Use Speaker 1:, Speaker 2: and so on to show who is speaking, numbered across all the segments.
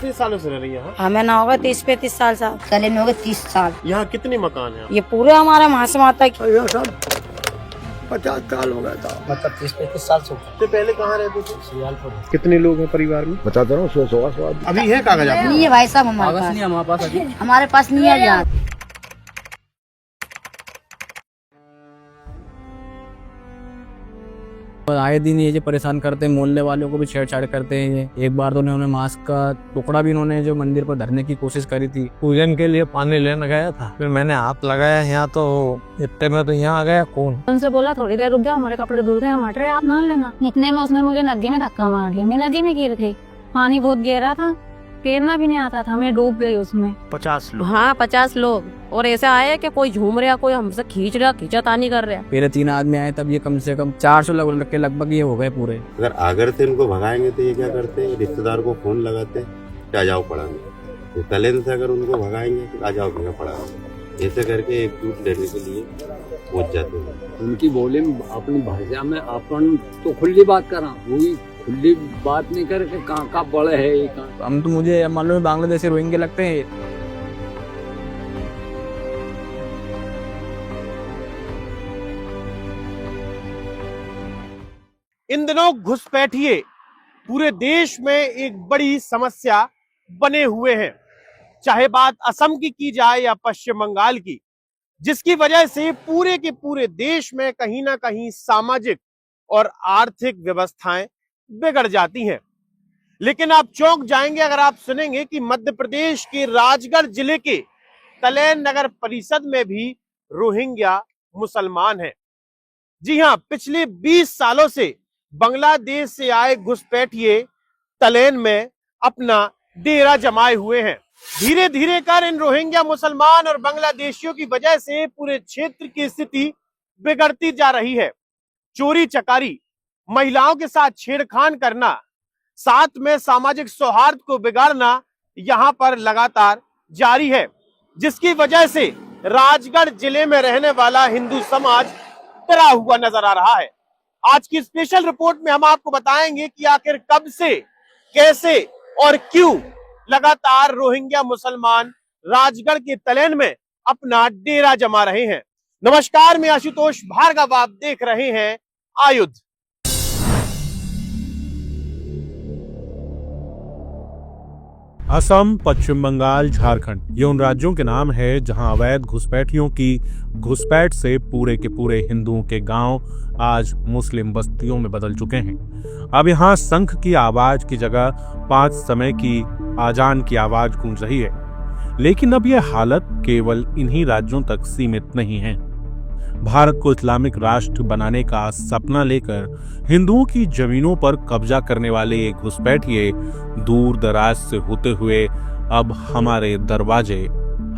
Speaker 1: कितने सालों से रह रही है यहाँ?
Speaker 2: हमें ना होगा 30-35 साल साहब।
Speaker 3: तलेन में होगा 30 साल।
Speaker 1: यहाँ कितने मकान हैं?
Speaker 2: ये पूरा हमारा महास माता की
Speaker 4: 50 साल हो गया था,
Speaker 5: मतलब 30-35 साल से
Speaker 1: तो पहले कहाँ रहते थे?
Speaker 5: सियालपुर।
Speaker 1: कितने लोग हैं परिवार में?
Speaker 4: बताता हूँ 100
Speaker 1: अभी है कागज आपके?
Speaker 3: नहीं है भाई साहब हमारे
Speaker 5: कागज
Speaker 3: पास,
Speaker 5: नहीं हमारे पास अभी।
Speaker 3: हमारे पास नहीं है यार।
Speaker 5: आए दिन ये जो परेशान करते हैं, मोहल्ले वालों को भी छेड़छाड़ करते हैं। ये एक बार तो उन्होंने मास्क का टुकड़ा भी इन्होंने जो मंदिर पर धरने की कोशिश करी थी।
Speaker 6: पूजन के लिए पानी लेने गया था, फिर मैंने हाथ लगाया यहाँ, तो इतने में तो यहाँ आ गया कौन।
Speaker 7: उनसे बोला थोड़ी देर रुक जाओ, हमारे कपड़े धुल रहे हैं, हमारे आप ना लेना। इतने में उसने मुझे नदी में धक्का मार दिया। मैं नदी में गिर गई, पानी बहुत गहरा था, तैरना भी नहीं आता था, मैं डूब गई उसमें।
Speaker 1: 50 लोग?
Speaker 8: हाँ 50 लोग। और ऐसा आए कि कोई झूम रहा, कोई हमसे खींच रहा, खींचातानी कर रहा।
Speaker 5: मेरे 3 आदमी आए, तब ये कम से कम 400 लोग के लगभग ये हो गए पूरे।
Speaker 9: अगर आगर से इनको भगाएंगे तो ये क्या करते हैं, रिश्तेदार को फोन लगाते हैं, आ जाओ पढ़ाने। तलेन से अगर उनको भगाएंगे तो आ जाओ मेरा पढ़ाने। ऐसे करके एकजुट लेने के लिए पहुंच जाते हैं।
Speaker 10: उनकी बोले अपनी भाषा में अपन तो खुली बात करा, वही खुली बात नहीं करके कहाँ बड़े है ये कहाँ।
Speaker 5: हम तो मुझे मालूम है बांग्लादेशी रोहिंग्या लगते हैं।
Speaker 1: इन दिनों घुसपैठिए पूरे देश में एक बड़ी समस्या बने हुए हैं, चाहे बात असम की जाए या पश्चिम बंगाल की, जिसकी वजह से पूरे के पूरे देश में कहीं ना कहीं सामाजिक और आर्थिक व्यवस्थाएं बिगड़ जाती हैं। लेकिन आप चौंक जाएंगे अगर आप सुनेंगे कि मध्य प्रदेश के राजगढ़ जिले के तलेन नगर परिषद में भी रोहिंग्या मुसलमान हैं। जी हां, पिछले 20 सालों से बांग्लादेश से आए घुसपैठिए तलेन में अपना डेरा जमाए हुए हैं। धीरे धीरे कर इन रोहिंग्या मुसलमान और बांग्लादेशियों की वजह से पूरे क्षेत्र की स्थिति बिगड़ती जा रही है। चोरी चकारी, महिलाओं के साथ छेड़खान करना, साथ में सामाजिक सौहार्द को बिगाड़ना यहां पर लगातार जारी है, जिसकी वजह से राजगढ़ जिले में रहने वाला हिंदू समाज डरा हुआ नजर आ रहा है। आज की स्पेशल रिपोर्ट में हम आपको बताएंगे कि आखिर कब से, कैसे और क्यों लगातार रोहिंग्या मुसलमान राजगढ़ के तलेन में अपना डेरा जमा रहे हैं। नमस्कार, मैं आशुतोष भार्गव, आप देख रहे हैं आयुध।
Speaker 11: असम, पश्चिम बंगाल, झारखंड, ये उन राज्यों के नाम है जहां अवैध घुसपैठियों की घुसपैठ से पूरे के पूरे हिंदुओं के गांव आज मुस्लिम बस्तियों में बदल चुके हैं। अब यहाँ शंख की आवाज की जगह 5 समय की आजान की आवाज गूंज रही है। लेकिन अब यह हालत केवल इन्हीं राज्यों तक सीमित नहीं है। भारत को इस्लामिक राष्ट्र बनाने का सपना लेकर हिंदुओं की जमीनों पर कब्जा करने वाले ये घुसपैठिए दूर दराज से होते हुए अब हमारे दरवाजे,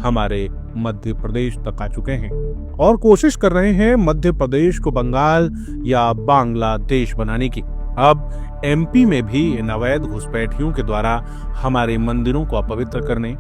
Speaker 11: हमारे मध्य प्रदेश तक आ चुके हैं और कोशिश कर रहे हैं मध्य प्रदेश को बंगाल या बांग्लादेश बनाने की। अब एमपी में भी इन अवैध घुसपैठियों के द्वारा हमारे मंदिरों को अपवित्र करने,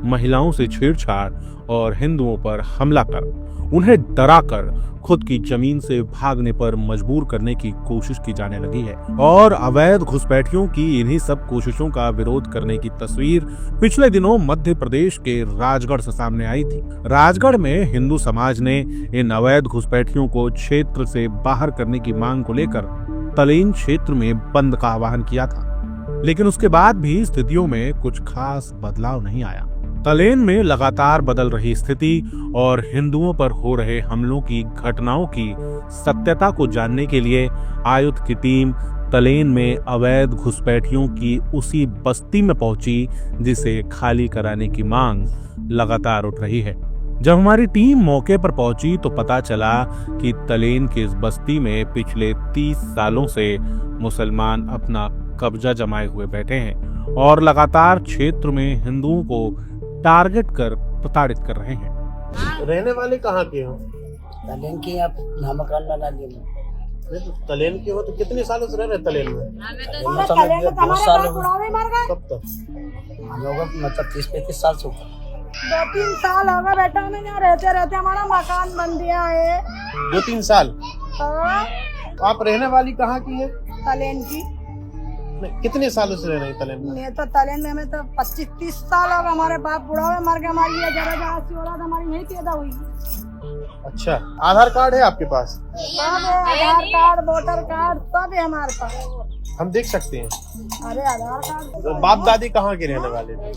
Speaker 11: महिलाओं से छेड़छाड़ और हिंदुओं पर हमला कर उन्हें डराकर खुद की जमीन से भागने पर मजबूर करने की कोशिश की जाने लगी है। और अवैध घुसपैठियों की इन्हीं सब कोशिशों का विरोध करने की तस्वीर पिछले दिनों मध्य प्रदेश के राजगढ़ से सामने आई थी। राजगढ़ में हिंदू समाज ने इन अवैध घुसपैठियों को क्षेत्र से बाहर करने की मांग को लेकर तलेन क्षेत्र में बंद का आह्वान किया था, लेकिन उसके बाद भी स्थितियों में कुछ खास बदलाव नहीं आया। तलेन में लगातार बदल रही स्थिति और हिंदुओं पर हो रहे हमलों की घटनाओं की सत्यता को जानने के लिए आयुध की टीम तलेन में अवैध घुसपैठियों की उसी बस्ती में पहुंची जिसे खाली कराने की मांग लगातार उठ रही है। जब हमारी टीम मौके पर पहुंची तो पता चला कि तलेन के इस बस्ती में पिछले 30 सालों से मुसलमान अपना कब्जा जमाए हुए बैठे हैं और लगातार क्षेत्र में हिंदुओं को टारगेट कर प्रताड़ित कर रहे हैं।
Speaker 1: रहने वाले कहाँ के हो?
Speaker 5: तलेन के आप नामक
Speaker 1: तो तलेन के हो तो कितने सालों से रह रहे तलेन में?
Speaker 5: बहुत साल
Speaker 1: कब तक?
Speaker 5: मतलब 30-35 साल से
Speaker 2: 2-3 साल होगा बेटा, हमें यहाँ रहते रहते हमारा मकान बन गया है।
Speaker 1: 2-3 साल?
Speaker 2: हाँ।
Speaker 1: आप रहने वाली कहाँ की है?
Speaker 2: तलेन की।
Speaker 1: कितने सालों से रह रही तलेन में?
Speaker 2: मैं तो तलेन में तो 25-30 साल हो गए। हमारे बाप बूढ़ा हुए मर गए, हमारी ये जरा जहां औलाद हमारी यही पैदा हुई।
Speaker 1: अच्छा, आधार कार्ड है आपके पास?
Speaker 2: सब है, आधार कार्ड, वोटर कार्ड सब है हमारे पास।
Speaker 1: हम देख सकते हैं।
Speaker 2: अरे आधार कार्ड।
Speaker 1: तो बाप दादी कहाँ के रहने वाले थे?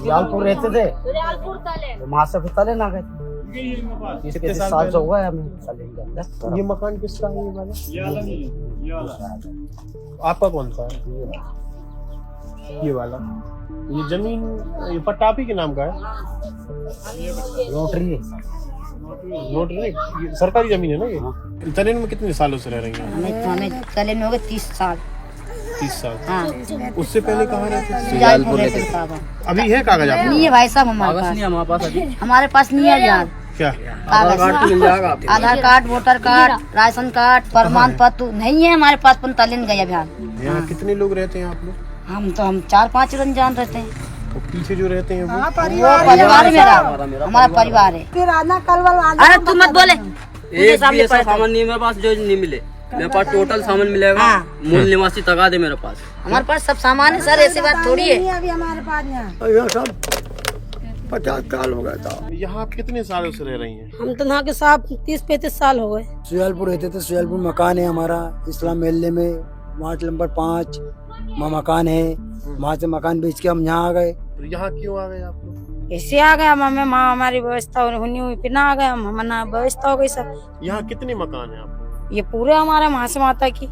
Speaker 3: जलालपुर रहते थे, वहाँ से तलेन आ गए। 30 साल से हुआ है हमें तलेन के अंदर।
Speaker 1: ये मकान किसका है? ये वाला आपका कौन सा है? ये वाला। ये जमीन, ये पट्टा आप ही के नाम का है?
Speaker 3: नोटरी है।
Speaker 1: नोटरी नहीं, ये सरकारी जमीन है ना ये? तलेन में कितने सालों से रह रही हैं?
Speaker 3: हमें तलेन में हो गए 30 साल।
Speaker 1: 30 साल।
Speaker 3: हाँ,
Speaker 1: उससे पहले कहाँ रहते थे?
Speaker 3: जलालपुर रहते थे साहब।
Speaker 1: अभी है कागज आपके?
Speaker 3: नहीं है भाई साहब हमारे पास अभी। हमारे पास नहीं है यार।
Speaker 1: क्या?
Speaker 3: आधार कार्ड मिल जाएगा आपको। Aadhaar card, voter card, ration card, प्रमाण पत्र नहीं है हमारे पास। पर तलेन गए अभियान।
Speaker 1: यहाँ कितने लोग रहते हैं आप लोग?
Speaker 3: हम 4-5 रंजान रहते हैं।
Speaker 1: और पीछे जो रहते हैं वो
Speaker 3: परिवार मेरा, हमारा परिवार है।
Speaker 2: फिर आना कल वाला।
Speaker 3: अरे तू मत बोले।
Speaker 10: एक भी ऐसा सामान नहीं है मेरे पास जो नहीं मिले। मेरे पास टोटल सामान मिलेगा। मूल निवासी तगा दे मेरे पास।
Speaker 3: हमारे पास सब सामान है सर, ऐसी बात थोड़ी है।
Speaker 2: अभी हमारे पास यहाँ
Speaker 4: यहाँ सब 50 साल हो गया था।
Speaker 1: यहाँ आप कितने सालों से रह रही हैं?
Speaker 2: हम तो यहाँ के साहब 30-35 साल हो गए।
Speaker 3: सुयालपुर रहते थे। सुयालपुर मकान है हमारा इस्लाम मेले में, वार्ड नंबर 5 वहाँ मकान है। वहाँ से मकान बेच के हम यहाँ आ गए।
Speaker 1: तो यहाँ क्यों आ गए आप लोग?
Speaker 2: ऐसे आ गए हमें, माँ हमारी व्यवस्था होनी हुई, फिर ना आ गए हम, हमारा व्यवस्था हो गई सब।
Speaker 1: यहाँ कितने मकान है आप?
Speaker 2: ये पूरे हमारे माँ से माता की,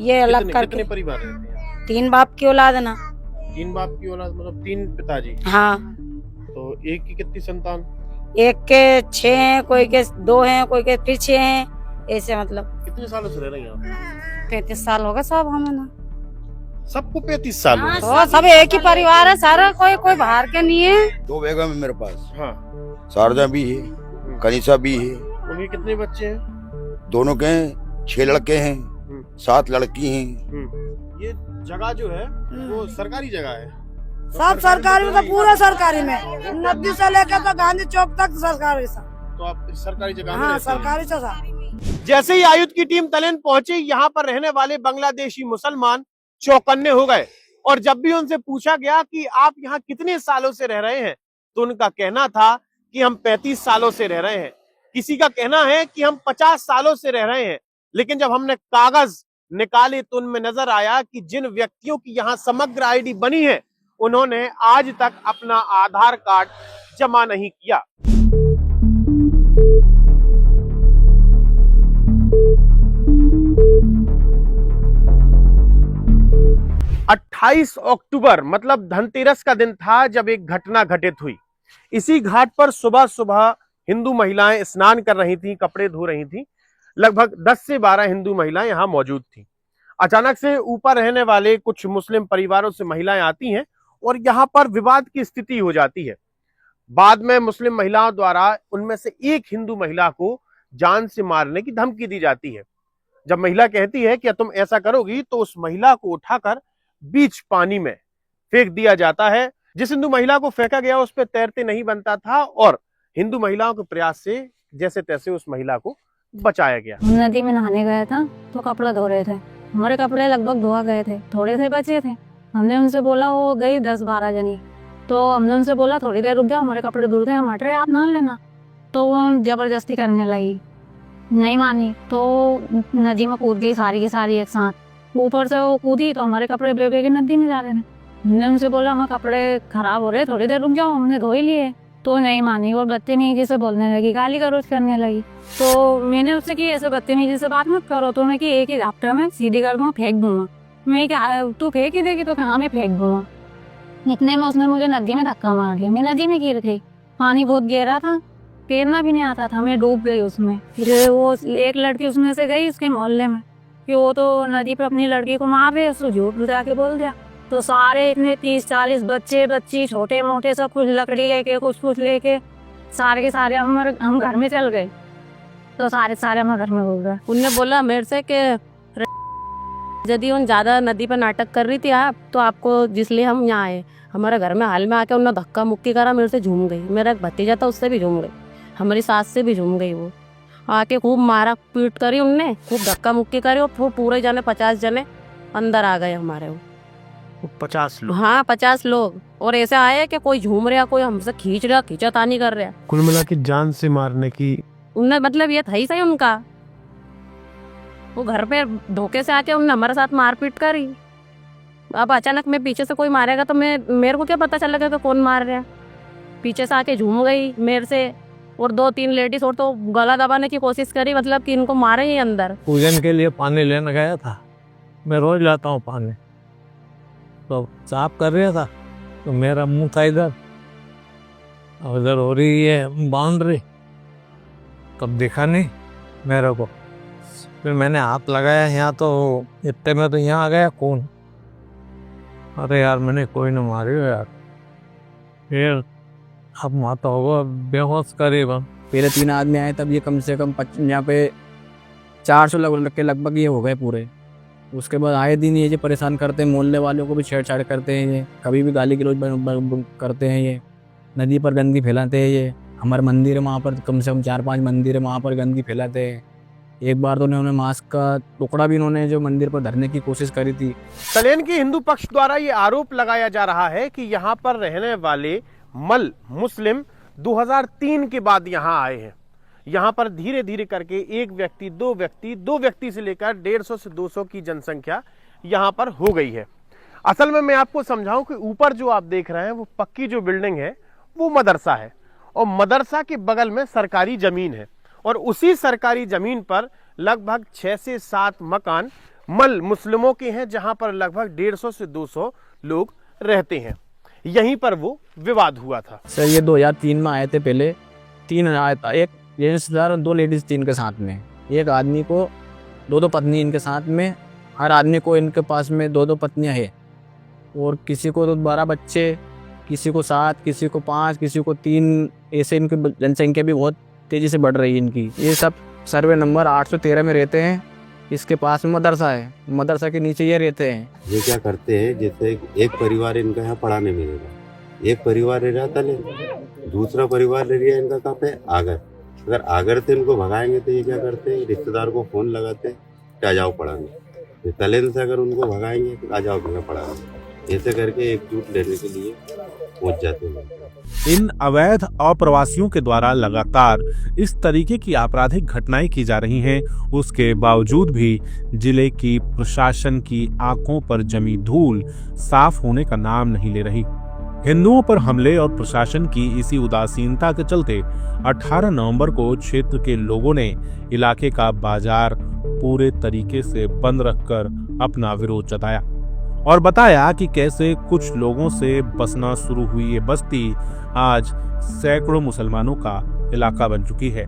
Speaker 2: ये अलग करके।
Speaker 1: कितने परिवार रहते हैं?
Speaker 2: 3 बाप की औलाद है ना।
Speaker 1: 3 बाप की औलाद मतलब 3 पिताजी?
Speaker 2: हाँ।
Speaker 1: तो एक की कितनी संतान?
Speaker 2: एक के 6 हैं, कोई के 2 हैं, कोई के फिर 6 हैं, ऐसे मतलब।
Speaker 1: कितने सालों से रह रही हैं आप?
Speaker 2: 35 साल हो गए साहब हमें ना।
Speaker 1: सबको 35 साल?
Speaker 2: तो सब एक ही परिवार है सारा, कोई बाहर के नहीं है।
Speaker 4: 2 बेगम है मेरे पास।
Speaker 1: हाँ।
Speaker 4: शारदा भी है, कनिषा भी है।
Speaker 1: उनके कितने बच्चे हैं?
Speaker 4: दोनों के 6 लड़के हैं, 7 लड़की हैं।
Speaker 1: ये जगह जो है वो सरकारी जगह है?
Speaker 2: सब सरकारी में, तो पूरा सरकारी में, नदी से लेकर तो गांधी चौक तक सरकारी सब।
Speaker 1: तो आप सरकारी जगह में
Speaker 2: हाँ,
Speaker 1: रहते हैं?
Speaker 2: सरकारी से सब।
Speaker 1: जैसे ही आयुध की टीम तलेन पहुंची, यहाँ पर रहने वाले बांग्लादेशी मुसलमान चौकन्ने हो गए। और जब भी उनसे पूछा गया कि आप यहाँ कितने सालों से रह रहे हैं, तो उनका कहना था कि हम 35 सालों से रह रहे हैं। किसी का कहना है कि हम 50 सालों से रह रहे हैं। लेकिन जब हमने कागज निकाले तो उनमें नजर आया कि जिन व्यक्तियों की यहाँ समग्र आईडी बनी है, उन्होंने आज तक अपना आधार कार्ड जमा नहीं किया। अट्ठाईस अक्टूबर मतलब धनतेरस का दिन था जब एक घटना घटित हुई। इसी घाट पर सुबह सुबह हिंदू महिलाएं स्नान कर रही थीं, कपड़े धो रही थीं। लगभग 10 से 12 हिंदू महिलाएं यहां मौजूद थीं। अचानक से ऊपर रहने वाले कुछ मुस्लिम परिवारों से महिलाएं आती हैं और यहां पर विवाद की स्थिति हो जाती है। बाद में मुस्लिम महिलाओं द्वारा उनमें से एक हिंदू महिला को जान से मारने की धमकी दी जाती है। जब महिला कहती है कि तुम ऐसा करोगी तो उस महिला को उठाकर बीच पानी में फेंक दिया जाता है। जिस हिंदू महिला को फेंका गया उस पर तैरते नहीं बनता था और हिंदू महिलाओं के प्रयास से जैसे तैसे उस महिला को बचाया गया।
Speaker 7: नदी में नहाने गया था तो कपड़े धो रहे थे। हमारे कपड़े लगभग धोआ गए थे, थोड़े से बचे थे। हमने उनसे बोला, वो गई 10-12 जनी, तो हमने उनसे बोला थोड़ी देर रुक जाओ, हमारे कपड़े धुल रहे हैं, हम हट रहे, आप नहा लेना। तो वो जबरदस्ती करने लगी, नहीं मानी तो नदी में कूद गई सारी की सारी एक साथ। ऊपर से वो कूदी तो हमारे कपड़े बेबे के नदी में जा रहे थे। हमने उनसे बोला हमारे कपड़े खराब हो रहे, थोड़ी देर रुक जाओ, हमने धो ही लिए। तो नहीं मानी और बदतमीजी से बोलने लगी, गाली गलौज करने लगी। तो मैंने उससे कि ऐसे बदतमीजी से बात मत करो। तो मैं कि एक ही झापटा में सीधी कर दूंगा, फेंक दूंगा। मैं क्या तू फेंक ही देगी तो कहाँ में फेंक दूंगा। इतने में उसने मुझे नदी में धक्का मार दिया। मैं नदी में गिर गई, पानी बहुत गहरा था, तैरना भी नहीं आता था, मैं डूब गई उसमें। फिर वो एक लड़की उसमें से गई उसके मोहल्ले में कि वो तो नदी पे अपनी लड़की को मार रहे, उसको झूठ बुझा के बोल दिया। तो सारे इतने 30-40 बच्चे बच्ची छोटे मोटे सब कुछ लकड़ी लेके कुछ लेके सारे के सारे हम घर में चल गए। तो सारे हम घर में हो गए।
Speaker 8: उनने बोला मेरे से कि यदि उन ज्यादा नदी पर नाटक कर रही थी आप, तो आपको जिसलिए हम यहाँ आए। हमारे घर में हाल में आके उन्होंने धक्का मुक्की करा, मेरे से झूम गई। मेरा एक भतीजा था उससे भी झूम गई, हमारी सास से भी झूम गई। वो आके खूब मारा पीट करी, उनने खूब धक्का मुक्की करी और पूरे जने 50 जने अंदर आ गए हमारे वो।
Speaker 1: 50 लोग।
Speaker 8: हाँ 50 लोग, और ऐसे आए कि कोई झूम रहा, कोई हमसे खींच रहा, खींचातानी कर रहा।
Speaker 1: कुल मिला के जान से मारने की
Speaker 8: उनने मतलब ये था ही सही उनका, वो घर पे धोखे से आके उन्होंने हमारे साथ मारपीट करी। अब अचानक मैं पीछे से कोई मारेगा तो मेरे को क्या पता चलेगा कि कौन मार रहा है। पीछे से आके झूम गई मेरे से, और 2-3 लेडीज और तो गला दबाने की कोशिश करी, मतलब कि इनको मारे ही अंदर।
Speaker 6: पूजन के लिए पानी लेने गया था, मैं रोज लाता हूँ पानी, तो साफ कर रहा था तो मेरा मुंह था इधर, अब इधर हो रही है बाउंड्री, तब देखा नहीं मेरे को। फिर मैंने हाथ लगाया यहाँ, तो इतने में तो यहाँ आ गया कौन। अरे यार मैंने कोई ना मारी हो यार। फिर अब माता होगा बेहोश करीब।
Speaker 5: पहले 3 आदमी आए तब ये कम से कम यहाँ पे 400 लोग के लगभग ये हो गए पूरे। उसके बाद आए दिन ये जो परेशान करते हैं, मोहल्ले वालों को भी छेड़छाड़ करते हैं, ये कभी भी गाली गलौज करते हैं, ये नदी पर गंदगी फैलाते हैं, ये हमारे मंदिर है वहाँ पर कम से कम 4-5 मंदिर है, वहाँ पर गंदगी फैलाते हैं। एक बार तो उन्होंने मास्क का टुकड़ा भी इन्होंने जो मंदिर पर धरने की कोशिश करी थी।
Speaker 1: सलेन के हिंदू पक्ष द्वारा ये आरोप लगाया जा रहा है कि यहाँ पर रहने वाले मल मुस्लिम 2003 के बाद यहाँ आए हैं। यहाँ पर धीरे धीरे करके 1 व्यक्ति 2 व्यक्ति से लेकर 150 से 200 की जनसंख्या यहाँ पर हो गई है। असल में मैं आपको समझाऊं कि ऊपर जो आप देख रहे हैं वो पक्की जो बिल्डिंग है वो मदरसा है, और मदरसा के बगल में सरकारी जमीन है, और उसी सरकारी जमीन पर लगभग 6 से 7 मकान मल मुस्लिमों के हैं, जहां पर लगभग 150 से 200 लोग रहते हैं। यहीं पर वो विवाद हुआ था।
Speaker 5: सर ये 2003 में आए थे, पहले 3 आया था, एक जेंट्स और 2 लेडीज थी इनके साथ में। एक आदमी को 2 पत्नी इनके साथ में, हर आदमी को इनके पास में 2 पत्नियां हैं, और किसी को तो 12 बच्चे, किसी को 7, किसी को 5, किसी को 3, ऐसे इनकी जनसंख्या भी बहुत तेजी से बढ़ रही है इनकी। ये सब सर्वे नंबर 813 में रहते हैं। इसके पास में मदरसा है, मदरसा के नीचे ये रहते हैं।
Speaker 9: ये क्या करते हैं, जैसे एक परिवार इनका यहाँ पढ़ाने मिलेगा, एक परिवार रह रहा तले, दूसरा परिवार रह रहा है इनका कहाँ पे आगर। अगर आगर से इनको भगाएंगे तो ये क्या करते हैं, रिश्तेदार को फोन लगाते हैं आ जाओ पढ़ाने। तलेन से अगर उनको भगाएंगे तो आ जाओ भैया पढ़ाने। ऐसे करके एकजुट लेने के लिए पहुंच जाते हैं।
Speaker 11: इन अवैध अप्रवासियों के द्वारा लगातार इस तरीके की आपराधिक घटनाएं की जा रही हैं, उसके बावजूद भी जिले की प्रशासन की आंखों पर जमी धूल साफ होने का नाम नहीं ले रही। हिंदुओं पर हमले और प्रशासन की इसी उदासीनता के चलते 18 नवंबर को क्षेत्र के लोगों ने इलाके का बाजार पूरे तरीके से बंद रखकर अपना विरोध जताया और बताया कि कैसे कुछ लोगों से बसना शुरू हुई ये बस्ती आज सैकड़ों मुसलमानों का इलाका बन चुकी है।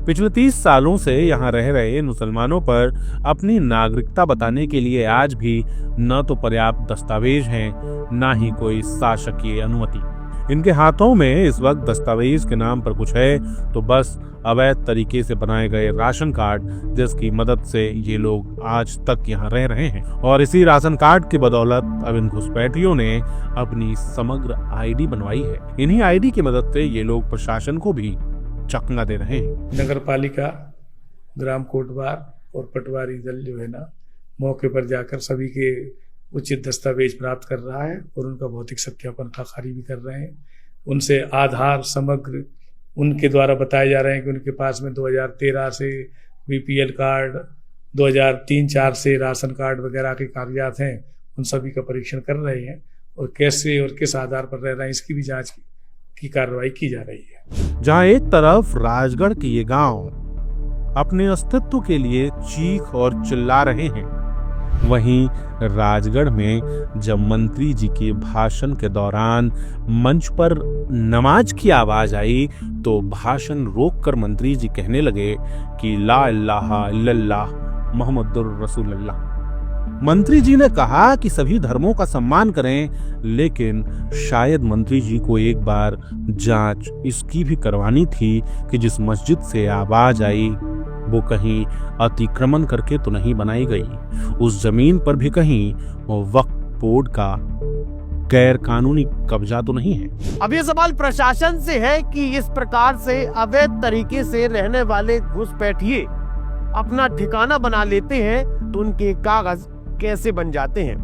Speaker 11: पिछले 30 सालों से यहाँ रह रहे मुसलमानों पर अपनी नागरिकता बताने के लिए आज भी न तो पर्याप्त दस्तावेज हैं, न ही कोई शासकीय अनुमति। इनके हाथों में इस वक्त दस्तावेज के नाम पर कुछ है तो बस अवैध तरीके से बनाए गए राशन कार्ड, जिसकी मदद से ये लोग आज तक यहाँ रह रहे हैं। और इसी राशन कार्ड की बदौलत अब इन घुसपैठियों ने अपनी समग्र आईडी बनवाई है। इन्हीं आईडी की मदद से ये लोग प्रशासन को भी चकना दे रहे हैं।
Speaker 12: नगर पालिका, ग्राम कोटवार और पटवारी दल जो है ना, मौके पर जाकर सभी के उचित दस्तावेज प्राप्त कर रहा है और उनका भौतिक सत्यापन का कार्य भी कर रहे हैं। उनसे आधार समग्र उनके द्वारा बताए जा रहे हैं कि उनके पास में 2013 से बीपीएल कार्ड, 2003-4 से राशन कार्ड वगैरह के कागजात हैं, उन सभी का परीक्षण कर रहे हैं और कैसे और किस आधार पर रह रहे हैं इसकी भी जांच की कार्रवाई की जा रही है।
Speaker 11: जहां एक तरफ राजगढ़ के ये गांव अपने अस्तित्व के लिए चीख और चिल्ला रहे हैं, वहीं राजगढ़ में जब मंत्री जी के भाषण के दौरान मंच पर नमाज की आवाज आई तो भाषण रोककर मंत्री जी कहने लगे कि ला इलाहा इल्लल्लाह मुहम्मदुर रसूलुल्लाह। मंत्री जी ने कहा कि सभी धर्मों का सम्मान करें, लेकिन शायद मंत्री जी को एक बार जांच इसकी भी करवानी थी कि जिस मस्जिद से आवाज आई वो कहीं अतिक्रमण करके तो नहीं बनाई गई, उस जमीन पर भी कहीं वक्फ बोर्ड का गैर कानूनी कब्जा तो नहीं है।
Speaker 1: अब ये सवाल प्रशासन से है कि इस प्रकार से अवैध तरीके से रहने वाले घुसपैठिए अपना ठिकाना बना लेते हैं तो उनके कागज कैसे बन जाते हैं।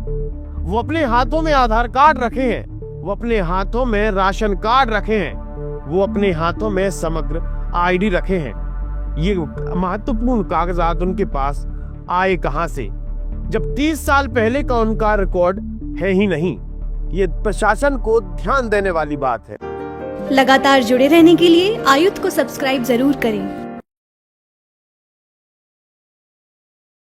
Speaker 1: वो अपने हाथों में आधार कार्ड रखे हैं, वो अपने हाथों में राशन कार्ड रखे हैं, वो अपने हाथों में समग्र आईडी रखे हैं। ये महत्वपूर्ण कागजात उनके पास आए कहां से, जब 30 साल पहले का उनका रिकॉर्ड है ही नहीं। ये प्रशासन को ध्यान देने वाली बात है।
Speaker 13: लगातार जुड़े रहने के लिए आयुक्त को सब्सक्राइब जरूर करें।